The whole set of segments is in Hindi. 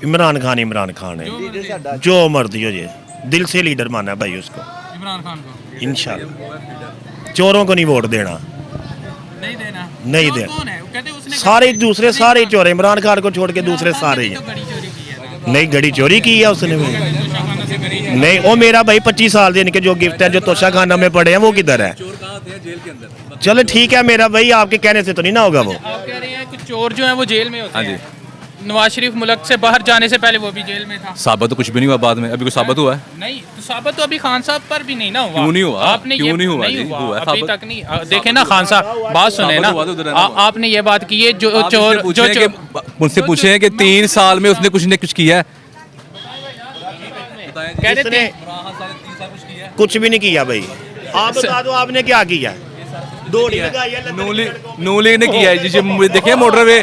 इमरान खान है, जो मर्जी हो जाए, दिल से लीडर माना है भाई उसको, इमरान खान को इंशाल्लाह। चोरों को नहीं वोट देना, नहीं चोर देना। कौन है? वो कहते हैं उसने सारे दूसरे सारे चोर, इमरान खान को छोड़ के दूसरे सारे ही तो हैं। बड़ी चोरी की है ना। नहीं, गड़ी चोरी की है उसने भी। तोशाखाना से करी है। नहीं, वो मेरा भाई 25 साल दिन के जो गिफ्ट है जो तोशा खाना में पड़े हैं वो किधर है? चलो ठीक है मेरा भाई, आपके कहने से तो नहीं ना होगा वो। आप कह रहे हैं कुछ चोर जो है वो जेल में होते हाँ हैं। जी। नवाज शरीफ मुल्क से बाहर जाने से पहले वो भी जेल में था। साबित तो कुछ भी नहीं हुआ बाद में, अभी कुछ साबित हुआ है? नहीं तो साबित तो अभी खान साहब पर भी नहीं ना हुआ। क्यों नहीं हुआ? आपने क्यों ये नहीं हुआ? नहीं जी, हुआ हुआ है अभी साबित। तक नहीं। देखे ना खान साहब, बात सुने ना, साबित हुआ तो उधर रहना हुआ। आपने ये बात की है जो आप चोर मुझसे पूछे हैं कि- मुझसे पूछे हैं कि 3 साल में उसने कुछ न कुछ किया है। कह रहे थे कुछ भी नहीं किया भाई। आप बता दो आपने क्या किया? दौड़ी लगाई है नूली ने किया है जी। देखिए मोटरवे,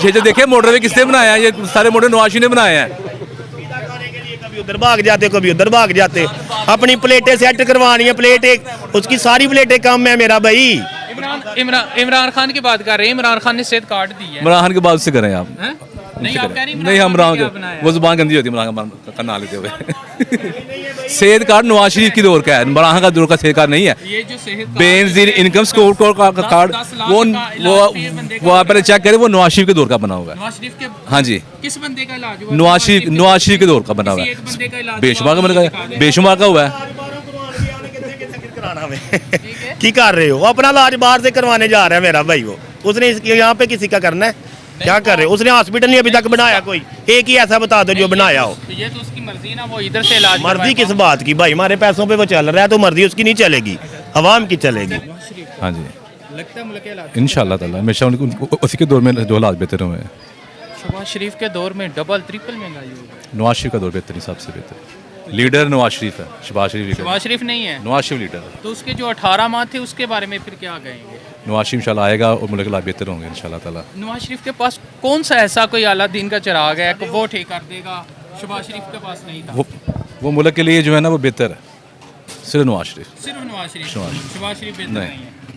ये जो देखिए मोटरवे किसने बनाया है? ये सारे मोटर नवाज शरीफ ने बनाए हैं। कभी उधर भाग जाते, कभी उधर भाग जाते। अपनी प्लेटें सेट करवानी है, प्लेट एक उसकी सारी प्लेटें कम है मेरा भाई। इमरान खान की बात कर रहे हैं। इमरान खान ने सेहत कार्ड दी है। इमरान खान के बाद से करें आप? हैं? नहीं आप कह रहे हैं नहीं, हम इमरान खान इमरान ने क्या बनाया? वो जुबान गंदी होती है इमरान खान का नाम लेते हुए। सेहत कार्ड नवाज शरीफ की दौर का है, इमरान खान का दौर का सेहत कार्ड नहीं है। ये जो सेहत कार्ड बेनजीर इनकम स्कोर का कार्ड 10 लाख वो का इलाज भी है बंदे का। वो आप पहले चेक करें, वो नवाज शरीफ के दौर का बना हुआ है। नवाज शरीफ के हाँ जी, किस बंदे का इलाज हुआ? नवाज शरीफ के दौर का बना हुआ किसी एक बंदे का है। इलाज बेशुमार का हुआ, मैंने दिखा कहा, दे। बेशुमार का हुआ है। की कर रहे हो? वो अपना इलाज बाहर से करवाने जा रहा है मेरा भाई। वो उसने यहाँ पे किसी का करना है? क्या कर रहे हो? उसने हॉस्पिटल नहीं अभी तक बनाया कोई। एक ही ऐसा बता दो जो बनाया हो। तो ये तो उसकी मर्जी ना, वो इधर से इलाज मर्जी करवाएगा। किस बात की भाई? हमारे पैसों पे वो चल रहा है तो मर्जी उसकी नहीं चलेगी, अवाम की चलेगी। हाँ जी, लगता है मुल्क के हालात इंशाल्लाह ताला हमेशा उसी के दौर में जो हालात बेहतर हुए हैं। शहबाज शरीफ के दौर में डबल ट्रिपल महंगाई हुई। नवाज शरीफ का दौर बेहतर, सबसे बेहतर लीडर नवाज शरीफ है। शहबाज शरीफ लीडर, शहबाज शरीफ नहीं है नवाज शरीफ लीडर है। तो उसके जो 18 माह थे उसके बारे में फिर क्या कहेंगे? नवाज शरीफ इंशाल्लाह आएगा और मुल्क के हालात बेहतर होंगे इंशाल्लाह ताला। नवाज शरीफ के पास कौन सा ऐसा कोई आला दिन का चिराग है कि वो ठीक कर देगा? शहबाज शरीफ के पास नहीं था। वो मुल्क के लिए जो है ना वो बेहतर है, सिर्फ नवाज शरीफ। सिर्फ नवाज शरीफ। शहबाज शहबाज शरीफ बेहतर नहीं। नहीं है।